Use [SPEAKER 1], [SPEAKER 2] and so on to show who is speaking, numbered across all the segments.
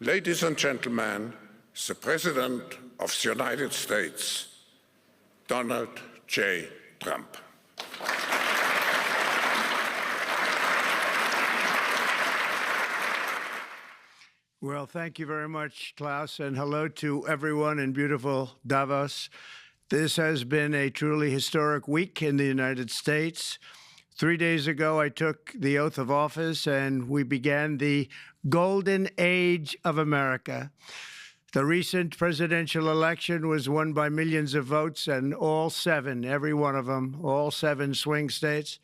[SPEAKER 1] Ladies and gentlemen, the President of the United States, Donald J. Trump.
[SPEAKER 2] Well, thank you very much, Klaus, and hello to everyone in beautiful Davos. This has been a truly historic week in the United States. 3 days ago, I took the oath of office, and we began the golden age of America. The recent presidential election was won by millions of votes, and all seven, every one of them, all seven swing states.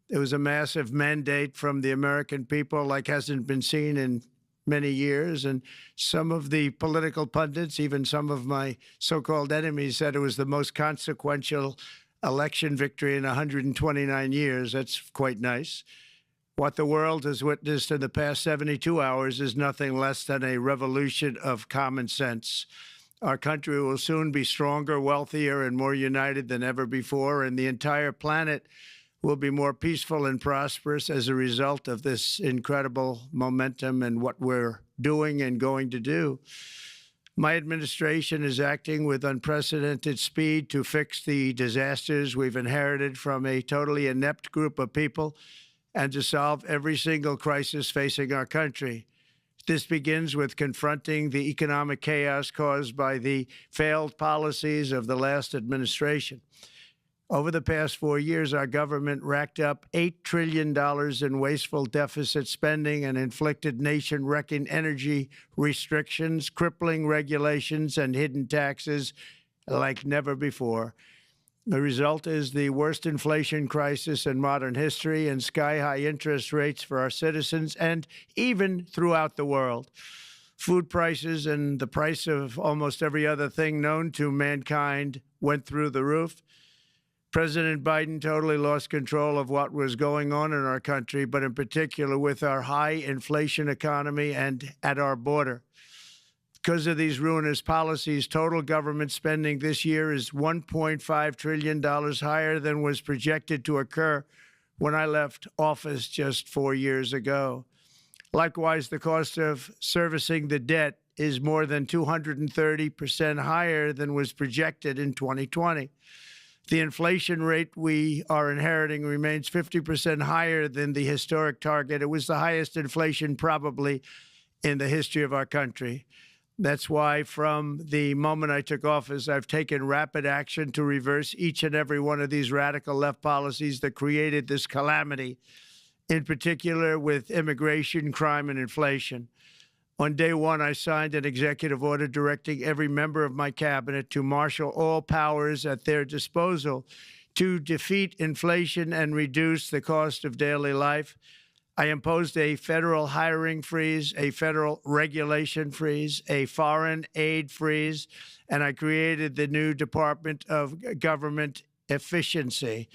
[SPEAKER 2] It was a massive mandate from the American people like hasn't been seen in many years, and some of the political pundits, even some of my so-called enemies, said it was the most consequential election victory in 129 years. That's quite nice. What the world has witnessed in the past 72 hours is nothing less than a revolution of common sense. Our country will soon be stronger, wealthier, and more united than ever before, and the entire planet will be more peaceful and prosperous as a result of this incredible momentum and what we're doing and going to do. My administration is acting with unprecedented speed to fix the disasters we've inherited from a totally inept group of people and to solve every single crisis facing our country. This begins with confronting the economic chaos caused by the failed policies of the last administration. Over the past 4 years, our government racked up $8 trillion in wasteful deficit spending and inflicted nation-wrecking energy restrictions, crippling regulations, and hidden taxes like never before. The result is the worst inflation crisis in modern history and sky-high interest rates for our citizens and even throughout the world. Food prices and the price of almost every other thing known to mankind went through the roof. President Biden totally lost control of what was going on in our country, but in particular with our high inflation economy and at our border. Because of these ruinous policies, total government spending this year is $1.5 trillion higher than was projected to occur when I left office just 4 years ago. Likewise, the cost of servicing the debt is more than 230% higher than was projected in 2020. The inflation rate we are inheriting remains 50% higher than the historic target. It was the highest inflation probably in the history of our country. That's why from the moment I took office, I've taken rapid action to reverse each and every one of these radical left policies that created this calamity, in particular with immigration, crime, and inflation. On day one, I signed an executive order directing every member of my cabinet to marshal all powers at their disposal to defeat inflation and reduce the cost of daily life. I imposed a federal hiring freeze, a federal regulation freeze, a foreign aid freeze, and I created the new Department of Government Efficiency.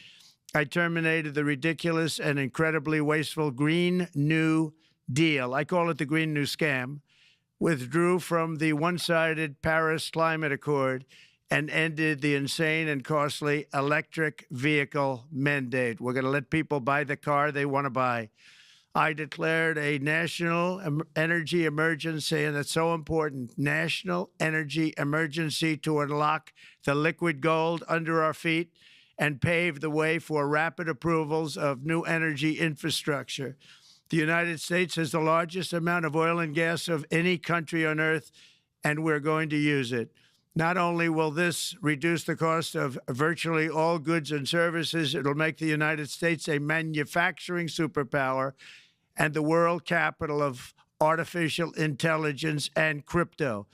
[SPEAKER 2] I terminated the ridiculous and incredibly wasteful Green New Deal. I call it the Green New Scam, withdrew from the one-sided Paris Climate Accord, and ended the insane and costly electric vehicle mandate. We're going to let people buy the car they want to buy. I declared a national energy emergency, and it's so important, national energy emergency to unlock the liquid gold under our feet and pave the way for rapid approvals of new energy infrastructure. The United States has the largest amount of oil and gas of any country on earth, and we're going to use it. Not only will this reduce the cost of virtually all goods and services, it'll make the United States a manufacturing superpower and the world capital of artificial intelligence and crypto.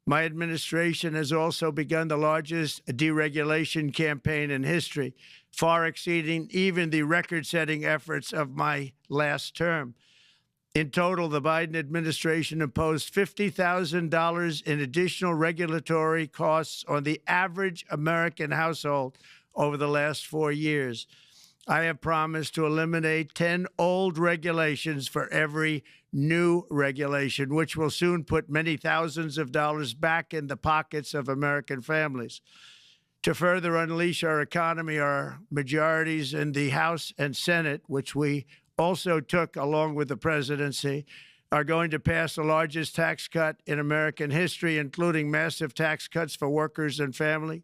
[SPEAKER 2] My administration has also begun the largest deregulation campaign in history, far exceeding even the record-setting efforts of my last term. In total, the Biden administration imposed $50,000 in additional regulatory costs on the average American household over the last 4 years. I have promised to eliminate 10 old regulations for every new regulation, which will soon put many thousands of dollars back in the pockets of American families. To further unleash our economy, our majorities in the House and Senate, which we also took along with the presidency, are going to pass the largest tax cut in American history, including massive tax cuts for workers and family,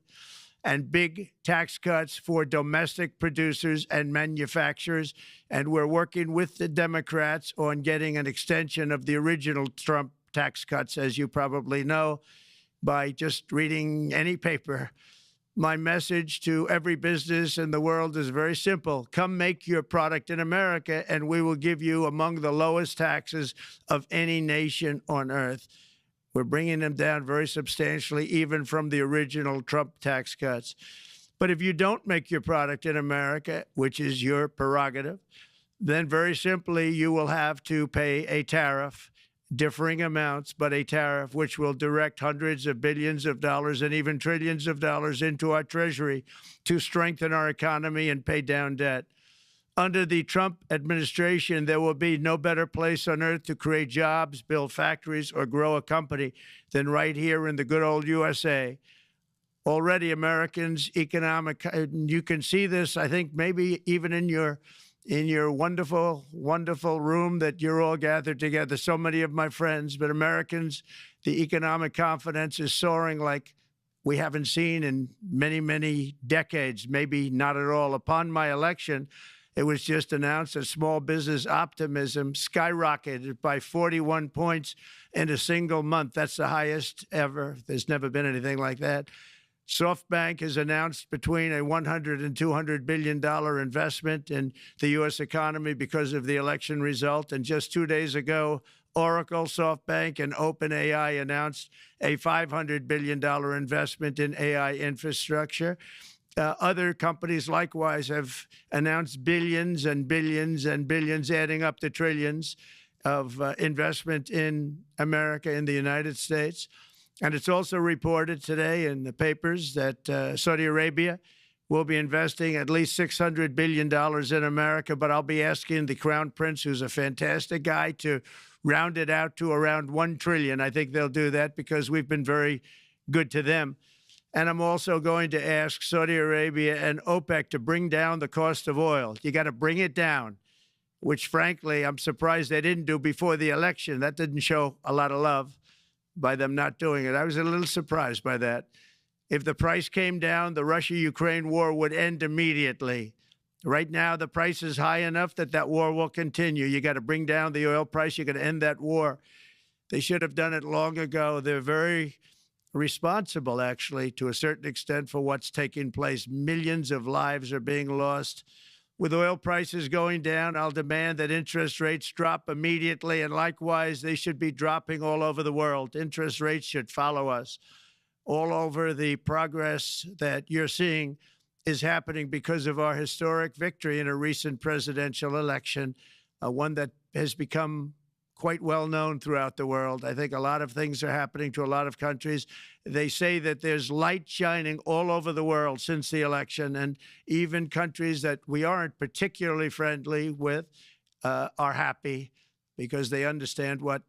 [SPEAKER 2] and big tax cuts for domestic producers and manufacturers. And we're working with the Democrats on getting an extension of the original Trump tax cuts, as you probably know, by just reading any paper. My message to every business in the world is very simple. Come make your product in America, and we will give you among the lowest taxes of any nation on earth. We're bringing them down very substantially, even from the original Trump tax cuts. But if you don't make your product in America, which is your prerogative, then very simply you will have to pay a tariff, differing amounts, but a tariff which will direct hundreds of billions of dollars and even trillions of dollars into our treasury to strengthen our economy and pay down debt. Under the Trump administration, there will be no better place on earth to create jobs, build factories, or grow a company than right here in the good old USA. Already, Americans' economic, you can see this, I think, maybe even in your wonderful, wonderful room that you're all gathered together, so many of my friends, but Americans, the economic confidence is soaring like we haven't seen in many, many decades, maybe not at all. Upon my election, it was just announced that small business optimism skyrocketed by 41 points in a single month. That's the highest ever. There's never been anything like that. SoftBank has announced between a $100 and $200 billion investment in the U.S. economy because of the election result. And just 2 days ago, Oracle, SoftBank, and OpenAI announced a $500 billion investment in AI infrastructure. Other companies likewise have announced billions and billions and billions, adding up to trillions of investment in America, in the United States. And it's also reported today in the papers that Saudi Arabia will be investing at least $600 billion in America. But I'll be asking the Crown Prince, who's a fantastic guy, to round it out to around $1 trillion. I think they'll do that because we've been very good to them. And I'm also going to ask Saudi Arabia and OPEC to bring down the cost of oil. You got to bring it down, which, frankly, I'm surprised they didn't do before the election. That didn't show a lot of love by them not doing it. I was a little surprised by that. If the price came down, the Russia-Ukraine war would end immediately. Right now, the price is high enough that that war will continue. You got to bring down the oil price. You got to end that war. They should have done it long ago. They're very responsible, actually, to a certain extent, for what's taking place. Millions of lives are being lost. With oil prices going down, I'll demand that interest rates drop immediately, and likewise, they should be dropping all over the world. Interest rates should follow us. All over, the progress that you're seeing is happening because of our historic victory in a recent presidential election, one that has become quite well known throughout the world. I think a lot of things are happening to a lot of countries. They say that there's light shining all over the world since the election, and even countries that we aren't particularly friendly with are happy because they understand what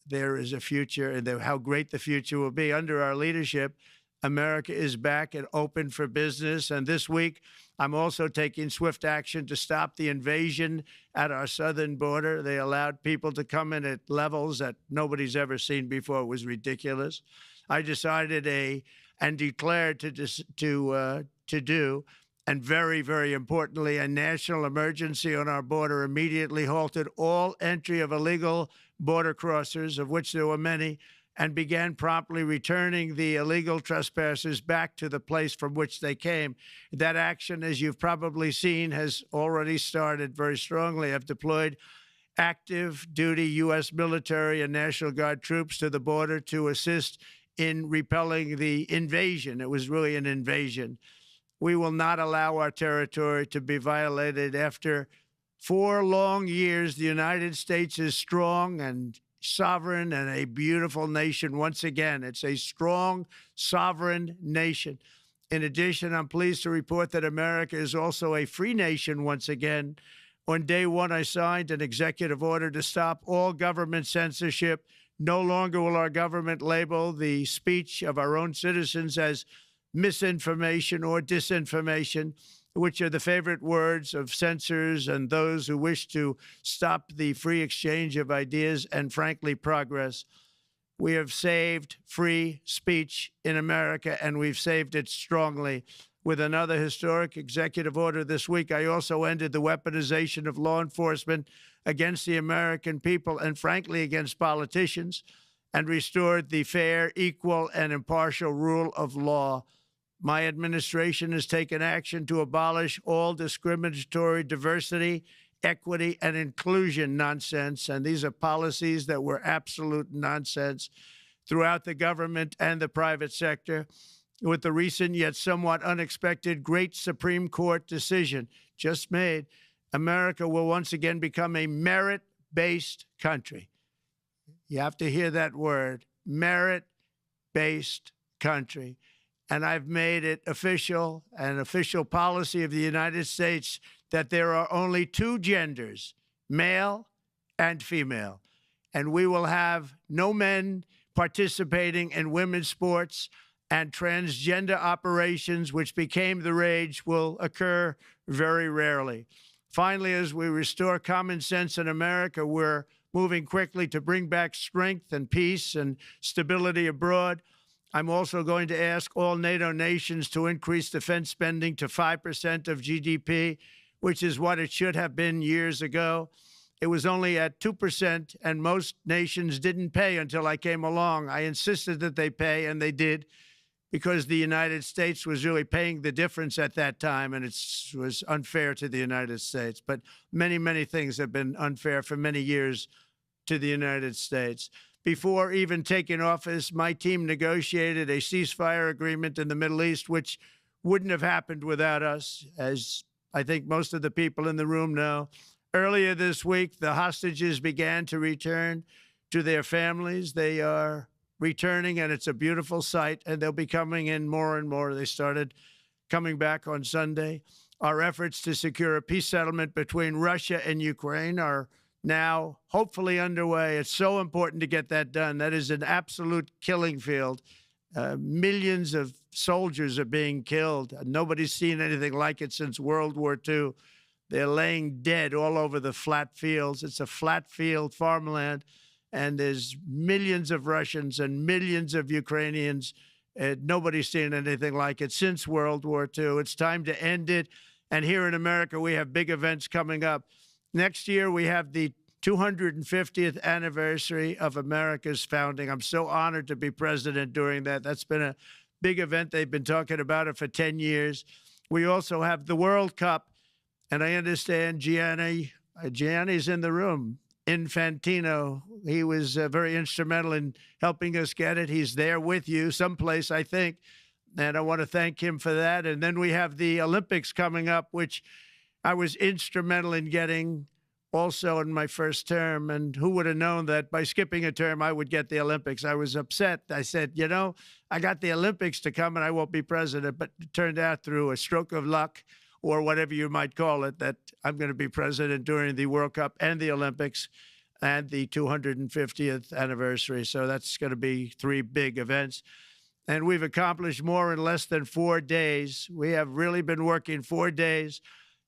[SPEAKER 2] there is a future and how great the future will be. Under our leadership, America is back and open for business. And this week, I'm also taking swift action to stop the invasion at our southern border. They allowed people to come in at levels that nobody's ever seen before. It was ridiculous. I decided and declared to do, and very, very importantly, a national emergency on our border, immediately halted all entry of illegal border crossers, of which there were many, and began promptly returning the illegal trespassers back to the place from which they came. That action, as you've probably seen, has already started very strongly. I've deployed active duty U.S. military and National Guard troops to the border to assist in repelling the invasion. It was really an invasion. We will not allow our territory to be violated. After 4 long years, the United States is strong and sovereign and a beautiful nation once again. It's a strong, sovereign nation. In addition, I'm pleased to report that America is also a free nation once again. On day one, I signed an executive order to stop all government censorship. No longer will our government label the speech of our own citizens as misinformation or disinformation. which are the favorite words of censors and those who wish to stop the free exchange of ideas and, frankly, progress. We have saved free speech in America, and we've saved it strongly. With another historic executive order this week, I also ended the weaponization of law enforcement against the American people and, frankly, against politicians, and restored the fair, equal, and impartial rule of law. My administration has taken action to abolish all discriminatory diversity, equity, and inclusion nonsense, and these are policies that were absolute nonsense throughout the government and the private sector. With the recent yet somewhat unexpected great Supreme Court decision just made, America will once again become a merit-based country. You have to hear that word, merit-based country. And I've made it official, an official policy of the United States, that there are only two genders, male and female. And we will have no men participating in women's sports, and transgender operations, which became the rage, will occur very rarely. Finally, as we restore common sense in America, we're moving quickly to bring back strength and peace and stability abroad. I'm also going to ask all NATO nations to increase defense spending to 5% of GDP, which is what it should have been years ago. It was only at 2%, and most nations didn't pay until I came along. I insisted that they pay, and they did, because the United States was really paying the difference at that time, and it was unfair to the United States. But many, many things have been unfair for many years to the United States. Before even taking office, my team negotiated a ceasefire agreement in the Middle East, which wouldn't have happened without us, as I think most of the people in the room know. Earlier this week, the hostages began to return to their families. They are returning, and it's a beautiful sight, and they'll be coming in more and more. They started coming back on Sunday. Our efforts to secure a peace settlement between Russia and Ukraine are now hopefully underway. It's so important to get that done. That is an absolute killing field. Millions of soldiers are being killed. Nobody's seen anything like it since World War II. They're laying dead all over the flat fields. It's a flat field farmland, and there's millions of Russians and millions of Ukrainians. Nobody's seen anything like it since World War II. It's time to end it. And here in America, we have big events coming up. Next year, we have the 250th anniversary of America's founding. I'm so honored to be president during that. That's been a big event. They've been talking about it for 10 years. We also have the World Cup, and I understand Gianni's in the room. Infantino, he was very instrumental in helping us get it. He's there with you someplace, I think, and I want to thank him for that. And then we have the Olympics coming up, which I was instrumental in getting also in my first term. And who would have known that by skipping a term, I would get the Olympics? I was upset. I said, you know, I got the Olympics to come and I won't be president. But it turned out through a stroke of luck, or whatever you might call it, that I'm going to be president during the World Cup and the Olympics and the 250th anniversary. So that's going to be three big events. And we've accomplished more in less than 4 days. We have really been working 4 days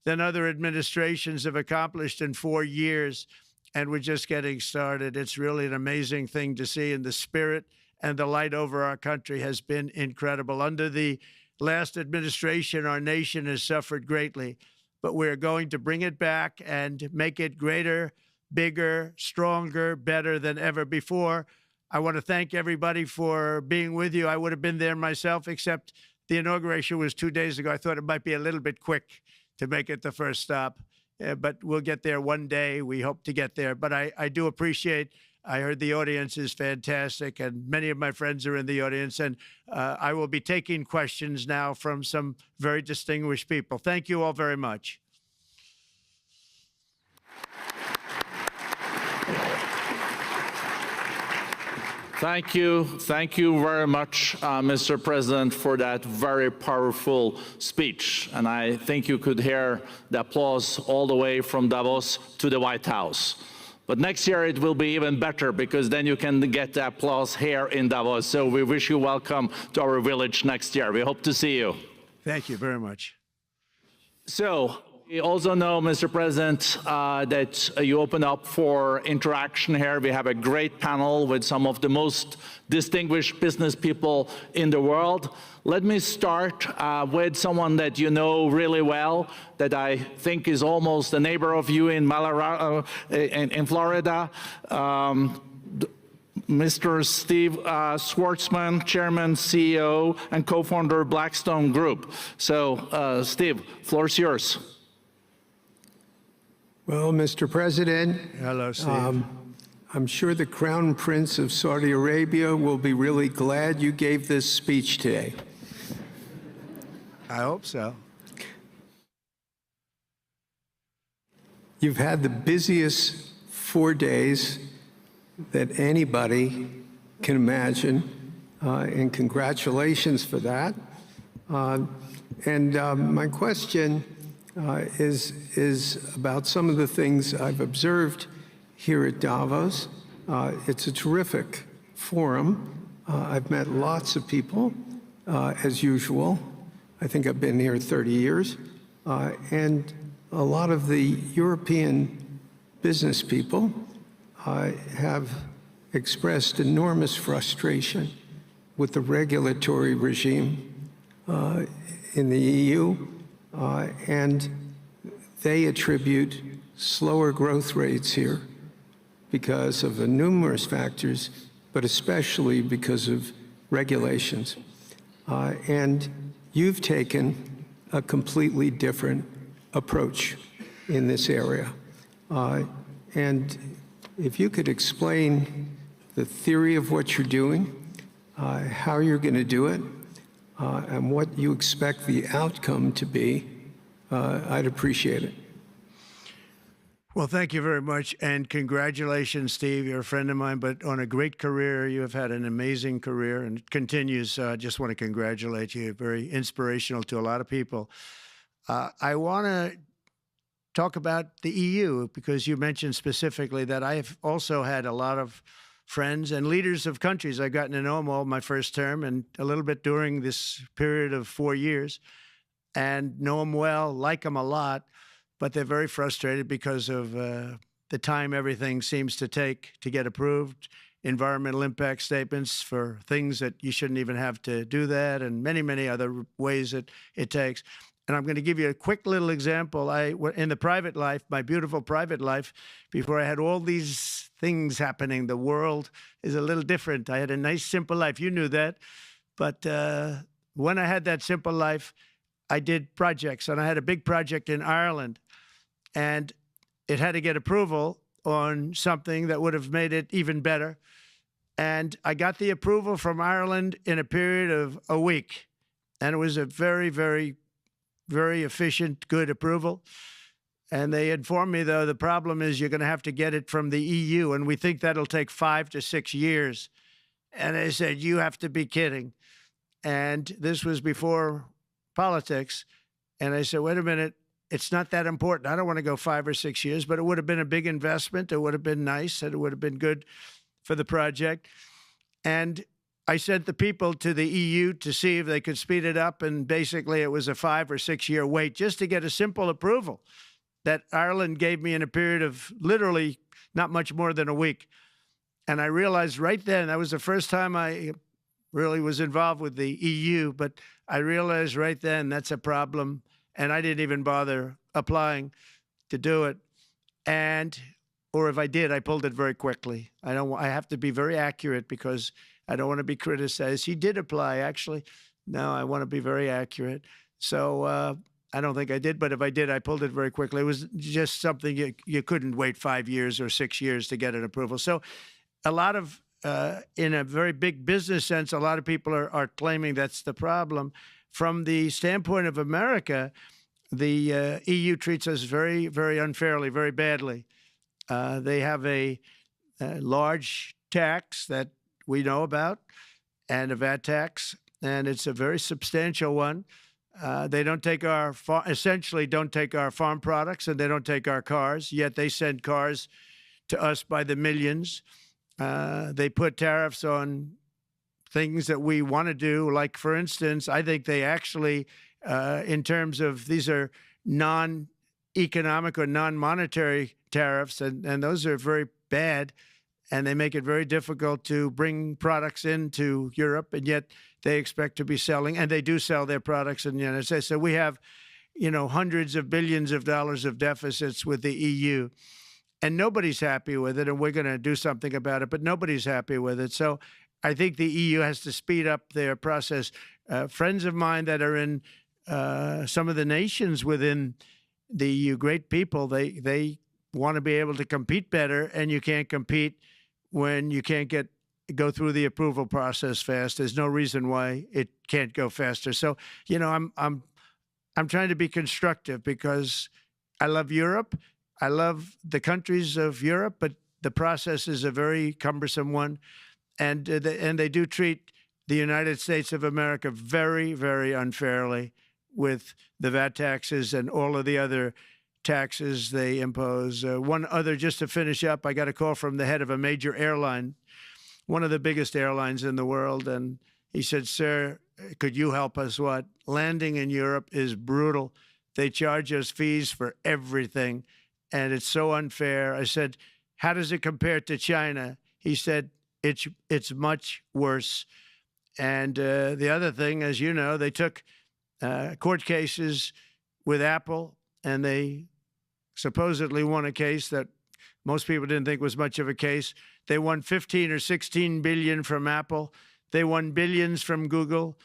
[SPEAKER 2] than other administrations have accomplished in 4 years. And we're just getting started. It's really an amazing thing to see, and the spirit and the light over our country has been incredible. Under the last administration, our nation has suffered greatly, but we're going to bring it back and make it greater, bigger, stronger, better than ever before. I want to thank everybody for being with you. I would have been there myself, except the inauguration was 2 days ago. I thought it might be a little bit quick to make it the first stop, but we'll get there one day. We hope to get there. But I do appreciate, I heard the audience is fantastic, and many of my friends are in the audience, and I will be taking questions now from some very distinguished people. Thank you all very much.
[SPEAKER 3] Thank you. Thank you very much, Mr. President, for that very powerful speech. And I think you could hear the applause all the way from Davos to the White House. But next year it will be even better, because then you can get the applause here in Davos. So we wish you welcome to our village next year. We hope to see you.
[SPEAKER 2] Thank you very much.
[SPEAKER 3] So we also know, Mr. President, that you open up for interaction here. We have a great panel with some of the most distinguished business people in the world. Let me start with someone that you know really well, that I think is almost a neighbor of you in Florida. Mr. Steve Schwartzman, Chairman, CEO, and co-founder of Blackstone Group. So, Steve, floor is yours.
[SPEAKER 4] Well, Mr. President,
[SPEAKER 2] Hello, Steve.
[SPEAKER 4] I'm sure the Crown Prince of Saudi Arabia will be really glad you gave this speech today.
[SPEAKER 2] I hope so.
[SPEAKER 4] You've had the busiest 4 days that anybody can imagine, and congratulations for that. My question is about some of the things I've observed here at Davos. It's a terrific forum. I've met lots of people, as usual. I think I've been here 30 years. And a lot of the European business people have expressed enormous frustration with the regulatory regime in the EU, and they attribute slower growth rates here because of the numerous factors, but especially because of regulations. And you've taken a completely different approach in this area. And if you could explain the theory of what you're doing, how you're going to do it, and what you expect the outcome to be, I'd appreciate it.
[SPEAKER 2] Well, thank you very much, and congratulations, Steve. You're a friend of mine, but on a great career. You have had an amazing career, and it continues. I just want to congratulate you. Very inspirational to a lot of people. I want to talk about the EU, because you mentioned specifically that I've also had a lot of friends and leaders of countries. I've gotten to know them all my first term and a little bit during this period of 4 years, and know them well, like them a lot, but they're very frustrated because of the time everything seems to take to get approved, environmental impact statements for things that you shouldn't even have to do that, and many, many other ways that it takes. And I'm going to give you a quick little example. In the private life, my beautiful private life, before I had all these things happening, the world is a little different. I had a nice, simple life. You knew that. But when I had that simple life, I did projects. And I had a big project in Ireland. And it had to get approval on something that would have made it even better. And I got the approval from Ireland in a period of a week. And it was a very, very efficient, good approval. And they informed me, though, the problem is you're going to have to get it from the EU, and we think that'll take 5 to 6 years. And they said, you have to be kidding. And this was before politics. And I said, wait a minute, it's not that important. I don't want to go 5 or 6 years, but it would have been a big investment. It would have been nice, and it would have been good for the project. And I sent the people to the EU to see if they could speed it up, and basically it was a 5 or 6 year wait just to get a simple approval that Ireland gave me in a period of literally not much more than a week. And I realized right then, that was the first time I really was involved with the EU, but I realized right then that's a problem, and I didn't even bother applying to do it. Or if I did, I pulled it very quickly. I have to be very accurate because I don't want to be criticized. He did apply, actually. No, I want to be very accurate. So I don't think I did, but if I did, I pulled it very quickly. It was just something you couldn't wait 5 years or 6 years to get an approval. So a lot of, in a very big business sense, a lot of people are claiming that's the problem. From the standpoint of America, the EU treats us very, very unfairly, very badly. They have a large tax that we know about, and a VAT tax, and it's a very substantial one. They don't take essentially don't take our farm products, and they don't take our cars, yet they send cars to us by the millions. They put tariffs on things that we want to do, like, for instance, I think they actually, in terms of these are non-economic or non-monetary tariffs, and those are very bad, and they make it very difficult to bring products into Europe, and yet they expect to be selling, and they do sell their products in the United States. So we have, hundreds of billions of dollars of deficits with the EU, and nobody's happy with it, and we're going to do something about it, but nobody's happy with it. So I think the EU has to speed up their process. Friends of mine that are in some of the nations within the EU, great people, they want to be able to compete better, and you can't compete when you can't go through the approval process fast. There's no reason why it can't go faster. So, I'm trying to be constructive because I love Europe. I love the countries of Europe, but the process is a very cumbersome one, and they do treat the United States of America very, very unfairly with the VAT taxes and all of the other taxes they impose. One other, just to finish up, I got a call from the head of a major airline, one of the biggest airlines in the world, and he said, "Sir, could you help us? What? Landing in Europe is brutal. They charge us fees for everything, and it's so unfair." I said, "How does it compare to China?" He said, it's much worse. And the other thing, as you know, they took court cases with Apple, and they supposedly won a case that most people didn't think was much of a case. They won 15 or 16 billion from Apple. They won billions from Google.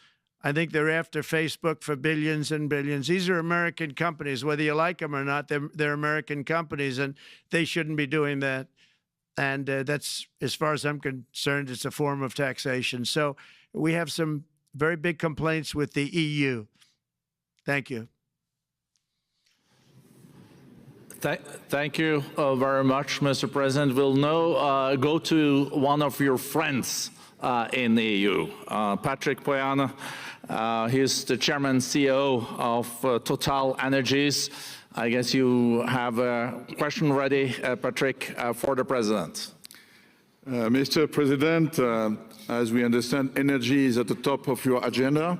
[SPEAKER 2] I think they're after Facebook for billions and billions. These are American companies, whether you like them or not. They're American companies, and they shouldn't be doing that. And that's, as far as I'm concerned, it's a form of taxation. So we have some very big complaints with the EU. Thank you.
[SPEAKER 3] Thank you very much, Mr. President. We'll now go to one of your friends in the EU, Patrick Pouyanné. He's the chairman and CEO of Total Energies. I guess you have a question ready, Patrick, for the president.
[SPEAKER 5] Mr. President, as we understand, energy is at the top of your agenda,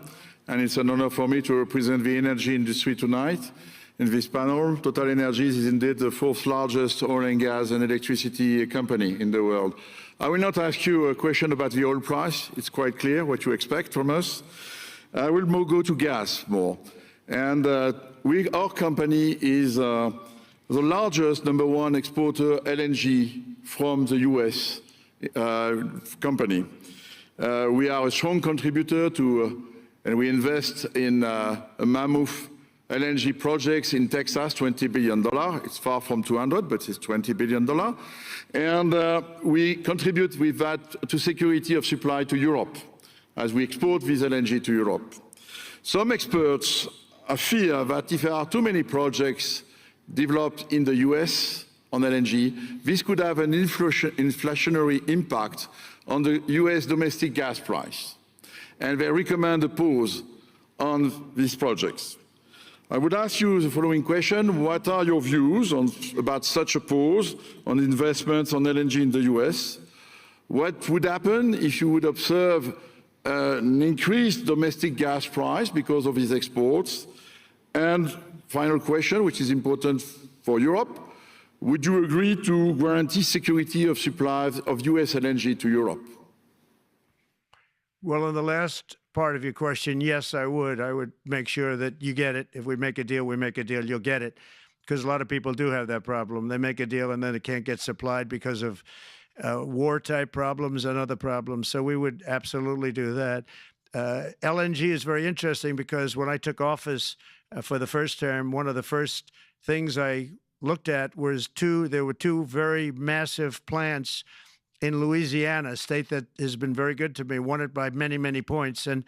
[SPEAKER 5] and it's an honor for me to represent the energy industry tonight. In this panel, Total Energies is indeed the fourth largest oil and gas and electricity company in the world. I will not ask you a question about the oil price. It's quite clear what you expect from us. I will go to gas more. And our company is the largest #1 exporter LNG from the US company. We are a strong contributor to, and we invest in a mammoth LNG projects in Texas, $20 billion. It's far from 200, but it's $20 billion. And we contribute with that to security of supply to Europe, as we export this LNG to Europe. Some experts fear that if there are too many projects developed in the US on LNG, this could have an inflationary impact on the US domestic gas price. And they recommend a pause on these projects. I would ask you the following question: what are your views about such a pause on investments on LNG in the US? What would happen if you would observe an increased domestic gas price because of these exports? And final question, which is important for Europe: would you agree to guarantee security of supplies of US LNG to Europe?
[SPEAKER 2] Well, in the last part of your question, yes, I would. I would make sure that you get it. If we make a deal, we make a deal, you'll get it. Because a lot of people do have that problem. They make a deal and then it can't get supplied because of war-type problems and other problems. So we would absolutely do that. LNG is very interesting because when I took office for the first term, one of the first things I looked at was there were two very massive plants in Louisiana, a state that has been very good to me, won it by many, many points. And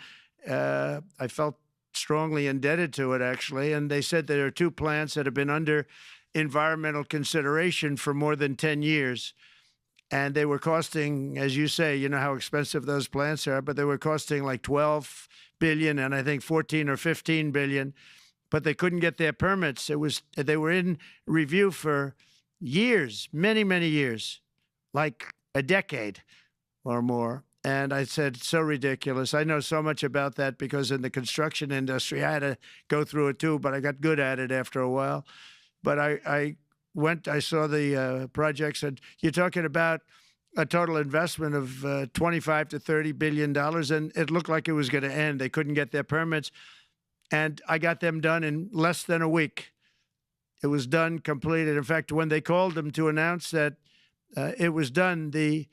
[SPEAKER 2] I felt strongly indebted to it, actually. And they said there are two plants that have been under environmental consideration for more than 10 years. And they were costing, as you say, you know how expensive those plants are, but they were costing like 12 billion and I think 14 or 15 billion, but they couldn't get their permits. They were in review for years, many, many years, like a decade or more. And I said, so ridiculous. I know so much about that because in the construction industry, I had to go through it too, but I got good at it after a while. But I saw the projects, and you're talking about a total investment of 25 to $30 billion, and it looked like it was going to end. They couldn't get their permits, and I got them done in less than a week. It was done, completed. In fact, when they called them to announce that it was done, the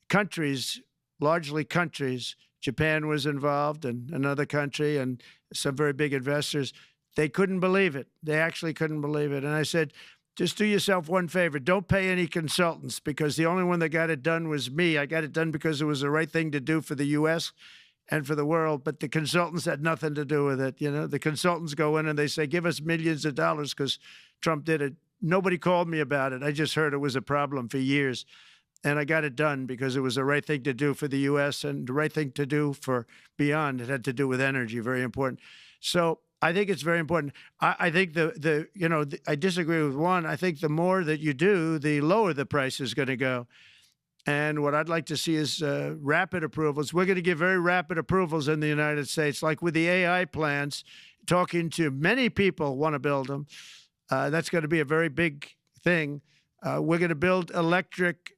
[SPEAKER 2] countries, largely countries, Japan was involved and another country and some very big investors, they couldn't believe it. They actually couldn't believe it. And I said, just do yourself one favor. Don't pay any consultants, because the only one that got it done was me. I got it done because it was the right thing to do for the U.S. and for the world, but the consultants had nothing to do with it. You know, the consultants go in and they say, give us millions of dollars because Trump did it. Nobody called me about it. I just heard it was a problem for years. And I got it done because it was the right thing to do for the U.S. and the right thing to do for beyond. It had to do with energy, very important. So I think it's very important. I think I disagree with one. I think the more that you do, the lower the price is going to go. And what I'd like to see is rapid approvals. We're going to give very rapid approvals in the United States, like with the AI plants, talking to many people want to build them. That's going to be a very big thing. We're going to build electric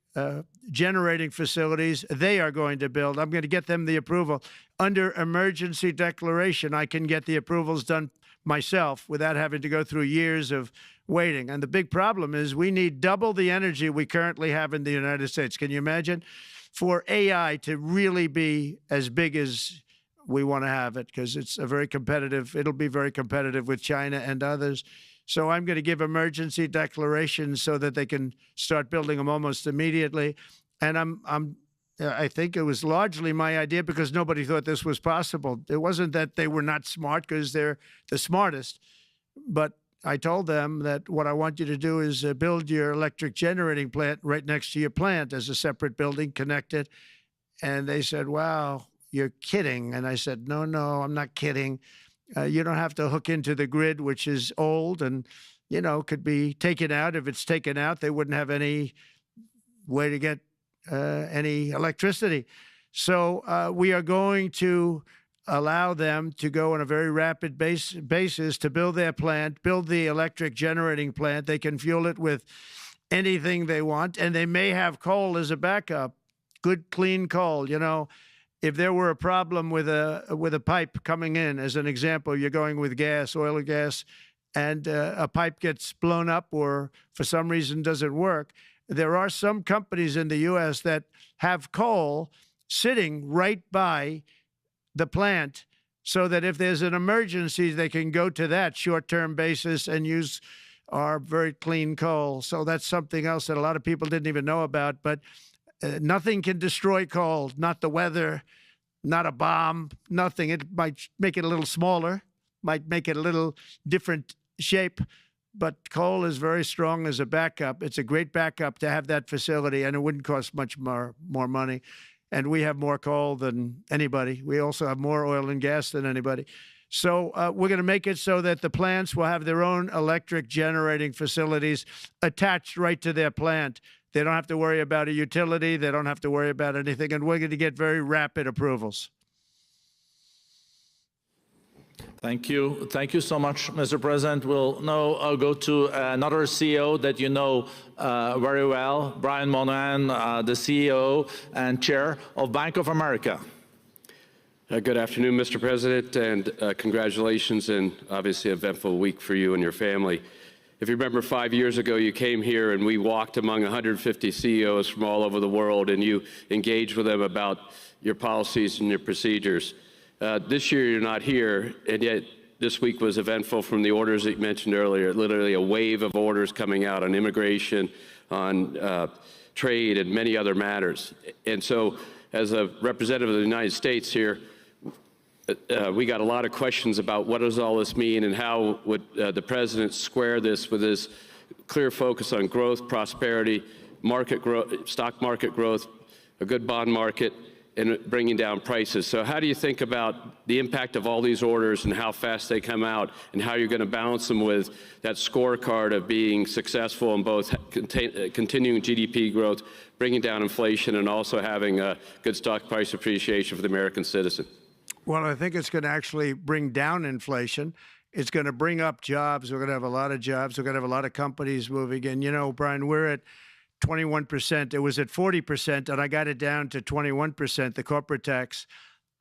[SPEAKER 2] generating facilities. They are going to build. I'm going to get them the approval. Under emergency declaration, I can get the approvals done myself without having to go through years of waiting. And the big problem is we need double the energy we currently have in the United States. Can you imagine? For AI to really be as big as we want to have it, because it's a very competitive, it'll be very competitive with China and others. So I'm going to give emergency declarations so that they can start building them almost immediately. And I think it was largely my idea because nobody thought this was possible. It wasn't that they were not smart, because they're the smartest. But I told them that what I want you to do is build your electric generating plant right next to your plant as a separate building, connected. And they said, wow, you're kidding. And I said, no, I'm not kidding. You don't have to hook into the grid, which is old and, could be taken out. If it's taken out, they wouldn't have any way to get any electricity. So we are going to allow them to go on a very rapid basis to build their plant, build the electric generating plant. They can fuel it with anything they want, and they may have coal as a backup, good, clean coal. If there were a problem with a pipe coming in, as an example, you're going with gas, oil or gas, and a pipe gets blown up or for some reason doesn't work, there are some companies in the U.S. that have coal sitting right by the plant so that if there's an emergency, they can go to that short-term basis and use our very clean coal. So that's something else that a lot of people didn't even know about. But nothing can destroy coal, not the weather, not a bomb, nothing. It might make it a little smaller, might make it a little different shape, but coal is very strong as a backup. It's a great backup to have that facility, and it wouldn't cost much more money. And we have more coal than anybody. We also have more oil and gas than anybody. So we're going to make it so that the plants will have their own electric generating facilities attached right to their plant. They don't have to worry about a utility. They don't have to worry about anything. And we're going to get very rapid approvals.
[SPEAKER 3] Thank you. Thank you so much, Mr. President. We'll now go to another CEO that you know very well, Brian Moynihan, the CEO and Chair of Bank of America.
[SPEAKER 6] Good afternoon, Mr. President, and congratulations, and obviously an eventful week for you and your family. If you remember 5 years ago, you came here and we walked among 150 CEOs from all over the world, and you engaged with them about your policies and your procedures. This year, you're not here, and yet this week was eventful from the orders that you mentioned earlier, literally a wave of orders coming out on immigration, on trade, and many other matters. And so, as a representative of the United States here, we got a lot of questions about what does all this mean and how would the president square this with his clear focus on growth, prosperity, market growth, stock market growth, a good bond market, and bringing down prices. So how do you think about the impact of all these orders and how fast they come out, and how you're going to balance them with that scorecard of being successful in both continuing GDP growth, bringing down inflation, and also having a good stock price appreciation for the American citizen?
[SPEAKER 2] Well, I think it's going to actually bring down inflation. It's going to bring up jobs. We're going to have a lot of jobs. We're going to have a lot of companies moving in. You know, Brian, we're at 21%. It was at 40%, and I got it down to 21%, the corporate tax.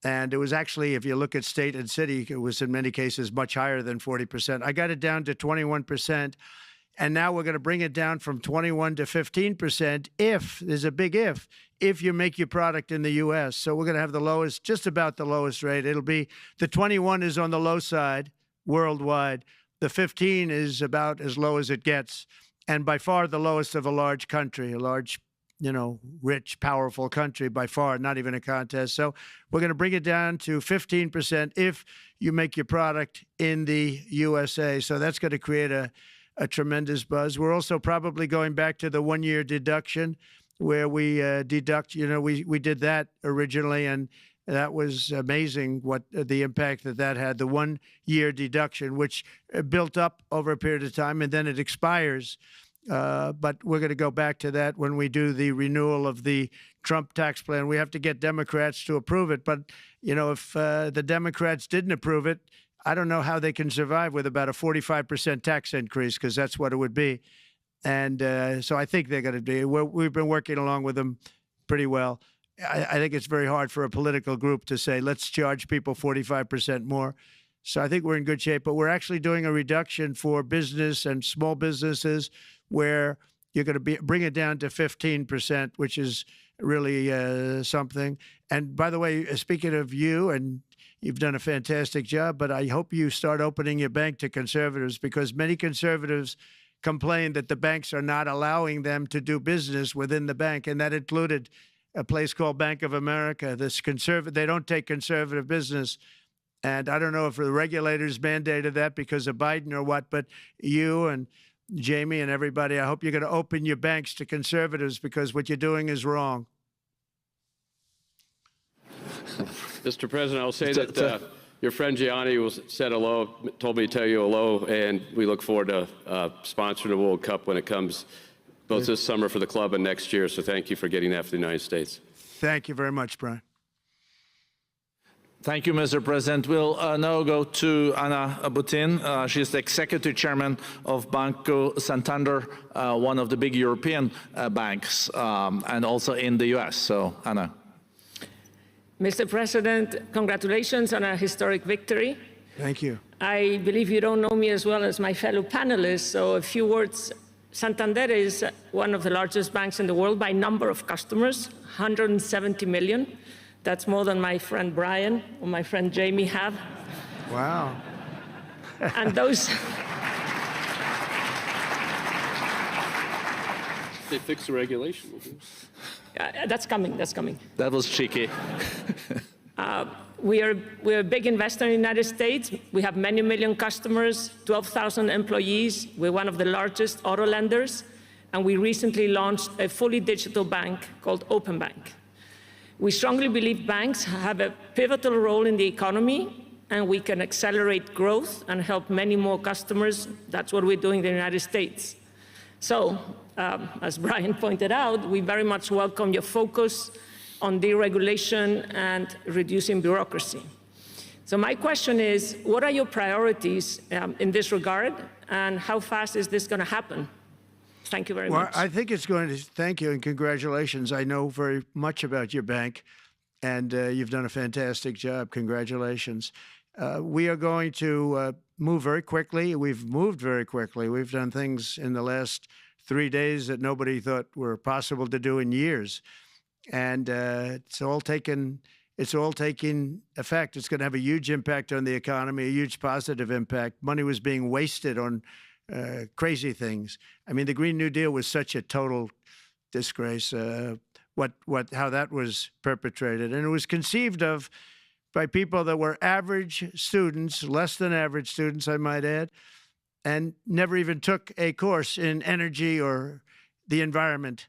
[SPEAKER 2] And it was actually, if you look at state and city, it was in many cases much higher than 40%. I got it down to 21%. And now we're going to bring it down from 21 to 15% if, there's a big if you make your product in the U.S. So we're going to have the lowest, just about the lowest rate. It'll be, the 21 is on the low side worldwide. The 15 is about as low as it gets. And by far the lowest of a large country, a large, you know, rich, powerful country, by far, not even a contest. So we're going to bring it down to 15% if you make your product in the USA. So that's going to create a tremendous buzz. We're also probably going back to the one-year deduction where we deduct, you know, we did that originally, and that was amazing what the impact that had, the one-year deduction, which built up over a period of time, and then it expires. But we're going to go back to that when we do the renewal of the Trump tax plan. We have to get Democrats to approve it. But, you know, if the Democrats didn't approve it, I don't know how they can survive with about a 45% tax increase, because that's what it would be. And so I think they're going to do. We've been working along with them pretty well. I think it's very hard for a political group to say, let's charge people 45% more. So I think we're in good shape. But we're actually doing a reduction for business and small businesses where you're going to bring it down to 15%, which is really something. And by the way, speaking of you, and you've done a fantastic job, but I hope you start opening your bank to conservatives, because many conservatives complain that the banks are not allowing them to do business within the bank, and that included a place called Bank of America. They don't take conservative business. And I don't know if the regulators mandated that because of Biden or what, but you and Jamie and everybody, I hope you're going to open your banks to conservatives, because what you're doing is wrong.
[SPEAKER 6] Mr. President, I'll say that your friend Gianni said hello, told me to tell you hello, and we look forward to sponsoring the World Cup when it comes, both this summer for the club and next year. So thank you for getting that for the United States.
[SPEAKER 2] Thank you very much, Brian.
[SPEAKER 3] Thank you, Mr. President. We'll now go to Anna Butin. She's the executive chairman of Banco Santander, one of the big European banks, and also in the U.S. So, Anna.
[SPEAKER 7] Mr. President, congratulations on a historic victory.
[SPEAKER 2] Thank you.
[SPEAKER 7] I believe you don't know me as well as my fellow panelists, so a few words. Santander is one of the largest banks in the world by number of customers, 170 million. That's more than my friend Brian or my friend Jamie have.
[SPEAKER 2] Wow.
[SPEAKER 7] And those...
[SPEAKER 6] They fixed the regulation.
[SPEAKER 7] That's coming, that's coming.
[SPEAKER 3] That was cheeky.
[SPEAKER 7] We're a big investor in the United States. We have many million customers, 12,000 employees. We're one of the largest auto lenders. And we recently launched a fully digital bank called Open Bank. We strongly believe banks have a pivotal role in the economy, and we can accelerate growth and help many more customers. That's what we're doing in the United States. So, as Brian pointed out, we very much welcome your focus on deregulation and reducing bureaucracy. So my question is, what are your priorities in this regard, and how fast is this going to happen? Thank you very much.
[SPEAKER 2] Well, I think it's going to, thank you and congratulations. I know very much about your bank, and you've done a fantastic job. Congratulations. We are going to move very quickly. We've moved very quickly. We've done things in the last 3 days that nobody thought were possible to do in years. And it's all taking effect. It's going to have a huge impact on the economy, a huge positive impact. Money was being wasted on crazy things. I mean, the Green New Deal was such a total disgrace, how that was perpetrated. And it was conceived of by people that were average students, less than average students, I might add, and never even took a course in energy or the environment.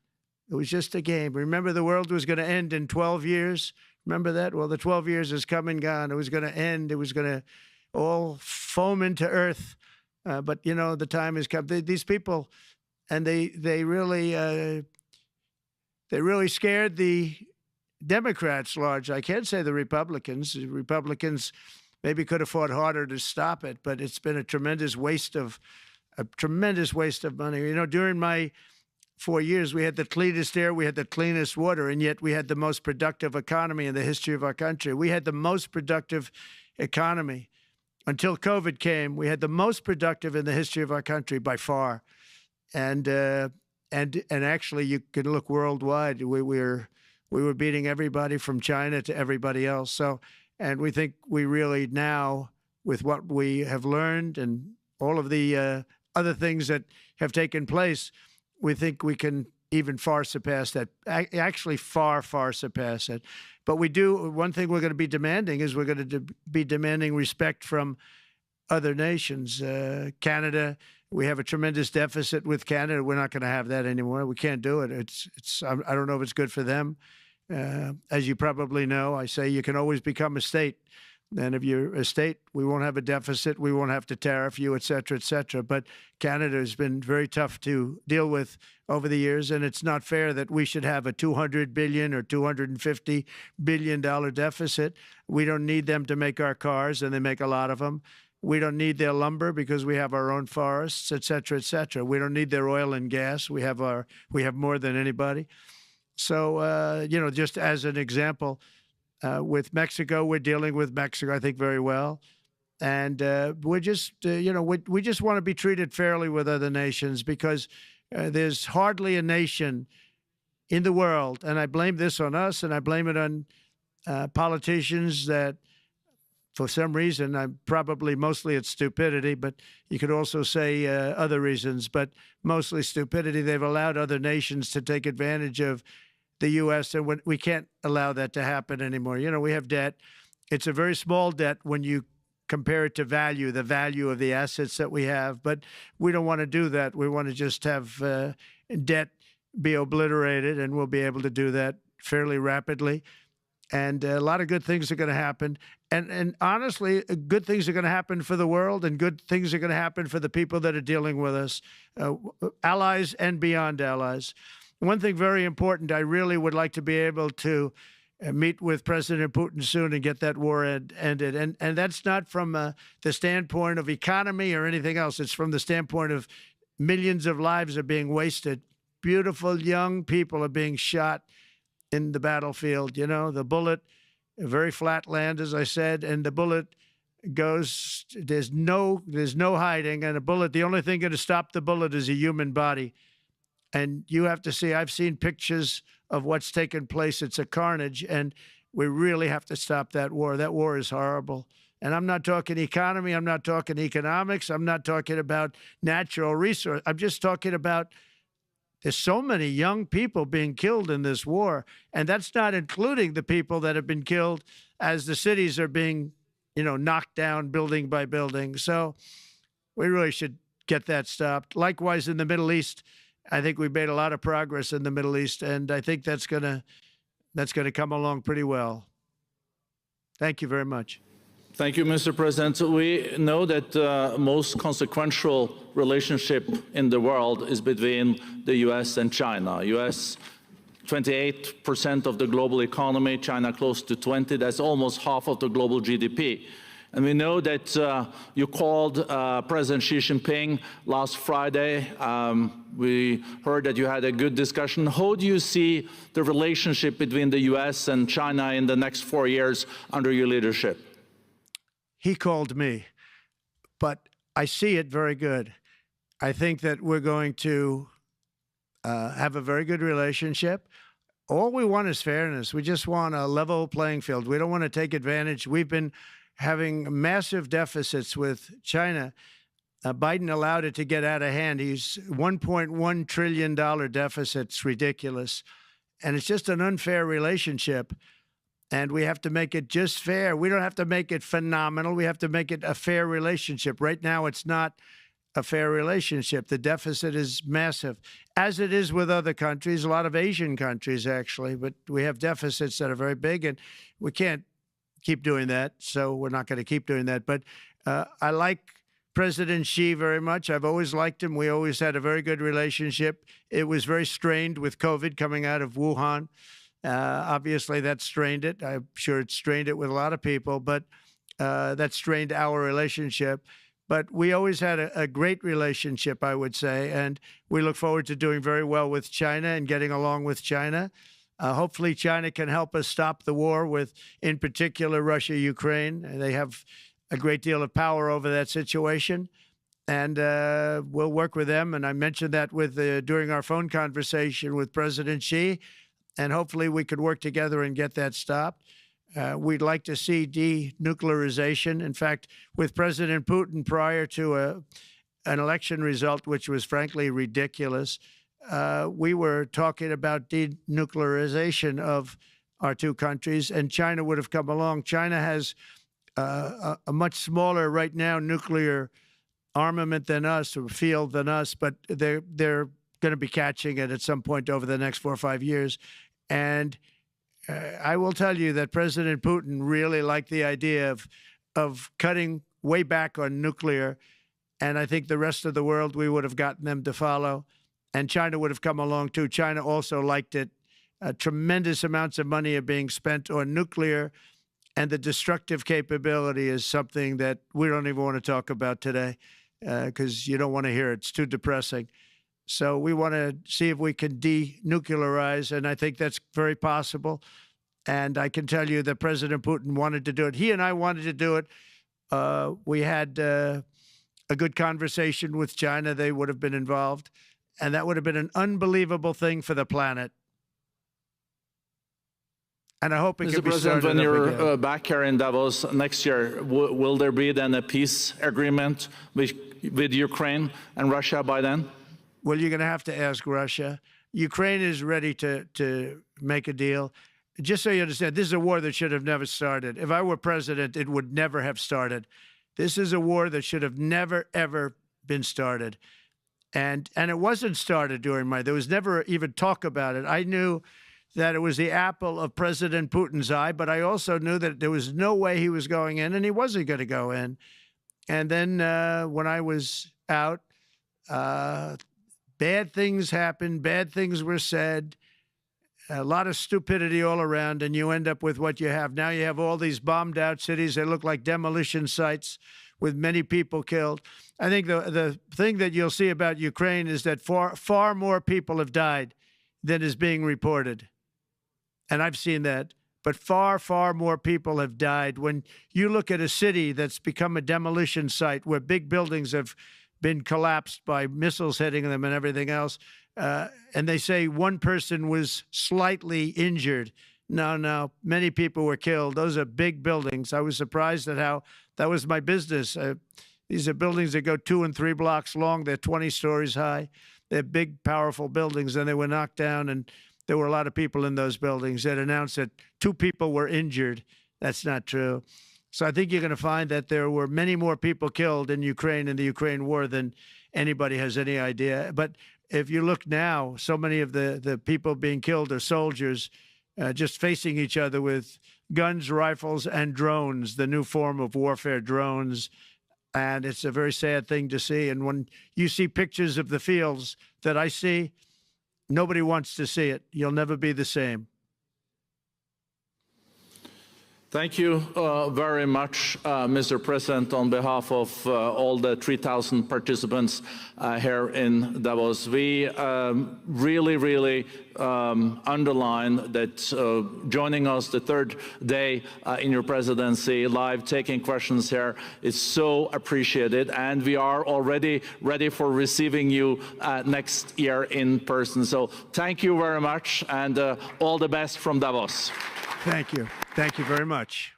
[SPEAKER 2] It was just a game. Remember, the world was going to end in 12 years. Remember that? Well, the 12 years is come and gone. It was going to end. It was going to all foam into earth. But, you know, the time has come. These people, and they really scared the Democrats large. I can't say the Republicans. The Republicans maybe could have fought harder to stop it, but it's been a tremendous waste of money. You know, during my 4 years, we had the cleanest air, we had the cleanest water, and yet we had the most productive economy in the history of our country. We had the most productive economy until COVID came. We had the most productive in the history of our country by far, and actually, you can look worldwide. We were beating everybody from China to everybody else. So, and we think we really now, with what we have learned and all of the other things that have taken place, we think we can even far surpass that, actually far, far surpass it. But we do, one thing we're going to be demanding is we're going to be demanding respect from other nations. Canada, we have a tremendous deficit with Canada. We're not going to have that anymore. We can't do it. I don't know if it's good for them. As you probably know, I say you can always become a state. And if you're a state, we won't have a deficit. We won't have to tariff you, et cetera, et cetera. But Canada has been very tough to deal with over the years. And it's not fair that we should have a $200 billion or $250 billion deficit. We don't need them to make our cars, and they make a lot of them. We don't need their lumber because we have our own forests, et cetera, et cetera. We don't need their oil and gas. We have more than anybody. So, you know, just as an example, with Mexico, we're dealing with Mexico, I think, very well. And we're just, you know, we just want to be treated fairly with other nations, because there's hardly a nation in the world, and I blame this on us, and I blame it on politicians that, for some reason, probably mostly it's stupidity, but you could also say other reasons, but mostly stupidity. They've allowed other nations to take advantage of the U.S., and we can't allow that to happen anymore. You know, we have debt. It's a very small debt when you compare it to value, the value of the assets that we have, but we don't want to do that. We want to just have debt be obliterated, and we'll be able to do that fairly rapidly. And a lot of good things are going to happen. And honestly, good things are going to happen for the world, and good things are going to happen for the people that are dealing with us, allies and beyond allies. One thing very important, I really would like to be able to meet with President Putin soon and get that war ended. And that's not from the standpoint of economy or anything else. It's from the standpoint of millions of lives are being wasted. Beautiful young people are being shot in the battlefield. You know, the bullet, very flat land, as I said, and the bullet goes, there's no hiding. And a bullet, the only thing going to stop the bullet is a human body. And you have to see, I've seen pictures of what's taken place. It's a carnage, and we really have to stop that war. That war is horrible. And I'm not talking economy. I'm not talking economics. I'm not talking about natural resource. I'm just talking about there's so many young people being killed in this war. And that's not including the people that have been killed as the cities are being, you know, knocked down building by building. So we really should get that stopped. Likewise, in the Middle East, I think we've made a lot of progress in the Middle East, and I think that's gonna come along pretty well. Thank you very much.
[SPEAKER 3] Thank you, Mr. President. So we know that the most consequential relationship in the world is between the U.S. and China. U.S. 28% of the global economy, China close to 20. That's almost half of the global GDP. And we know that you called President Xi Jinping last Friday. We heard that you had a good discussion. How do you see the relationship between the U.S. and China in the next 4 years under your leadership?
[SPEAKER 2] He called me, but I see it very good. I think that we're going to have a very good relationship. All we want is fairness. We just want a level playing field. We don't want to take advantage. We've been having massive deficits with China. Biden allowed it to get out of hand. He's $1.1 trillion deficit. It's ridiculous. And it's just an unfair relationship. And we have to make it just fair. We don't have to make it phenomenal. We have to make it a fair relationship. Right now, it's not a fair relationship. The deficit is massive, as it is with other countries, a lot of Asian countries, actually. But we have deficits that are very big, and we can't keep doing that, so we're not going to keep doing that. But I like President Xi very much. I've always liked him. We always had a very good relationship. It was very strained with COVID coming out of Wuhan. Obviously, that strained it. I'm sure it strained it with a lot of people, but that strained our relationship. But we always had a great relationship, I would say, and we look forward to doing very well with China and getting along with China. Hopefully, China can help us stop the war with, in particular, Russia, Ukraine. They have a great deal of power over that situation, and we'll work with them. And I mentioned that during our phone conversation with President Xi, and hopefully we could work together and get that stopped. We'd like to see denuclearization. In fact, with President Putin, prior to an election result, which was frankly ridiculous, we were talking about denuclearization of our two countries, and China would have come along. China has a much smaller, right now, nuclear armament than us, or field than us, but they're going to be catching it at some point over the next 4 or 5 years. And I will tell you that President Putin really liked the idea of cutting way back on nuclear, and I think the rest of the world, we would have gotten them to follow, and China would have come along too. China also liked it. Tremendous amounts of money are being spent on nuclear, and the destructive capability is something that we don't even want to talk about today because you don't want to hear it. It's too depressing. So we want to see if we can denuclearize, and I think that's very possible. And I can tell you that President Putin wanted to do it. He and I wanted to do it. We had a good conversation with China. They would have been involved, and that would have been an unbelievable thing for the planet. And I hope it can be started up again.
[SPEAKER 3] Mr. President, when you're back here in Davos next year, will there be then a peace agreement with Ukraine and Russia by then?
[SPEAKER 2] Well, you're going to have to ask Russia. Ukraine is ready to make a deal. Just so you understand, this is a war that should have never started. If I were president, it would never have started. This is a war that should have never, ever been started. And it wasn't started during there was never even talk about it. I knew that it was the apple of President Putin's eye, but I also knew that there was no way he was going in, and he wasn't going to go in. And then when I was out, bad things happened, bad things were said, a lot of stupidity all around, and you end up with what you have. Now you have all these bombed out cities that look like demolition sites with many people killed. I think the thing that you'll see about Ukraine is that far more people have died than is being reported. And I've seen that. But far, far more people have died. When you look at a city that's become a demolition site where big buildings have been collapsed by missiles hitting them and everything else, and they say one person was slightly injured. No, many people were killed. Those are big buildings. I was surprised at how that was my business. These are buildings that go 2 and 3 blocks long. They're 20 stories high. They're big, powerful buildings, and they were knocked down, and there were a lot of people in those buildings. That announced that 2 people were injured. That's not true. So I think you're going to find that there were many more people killed in Ukraine in the Ukraine war than anybody has any idea. But if you look now, so many of the people being killed are soldiers just facing each other with guns, rifles, and drones, the new form of warfare, drones. And it's a very sad thing to see. And when you see pictures of the fields that I see, nobody wants to see it. You'll never be the same.
[SPEAKER 3] Thank you very much, Mr. President, on behalf of all the 3,000 participants here in Davos. We really underline that joining us the third day in your presidency, live taking questions here is so appreciated, and we are already ready for receiving you next year in person. So thank you very much, and all the best from Davos.
[SPEAKER 2] Thank you. Thank you very much.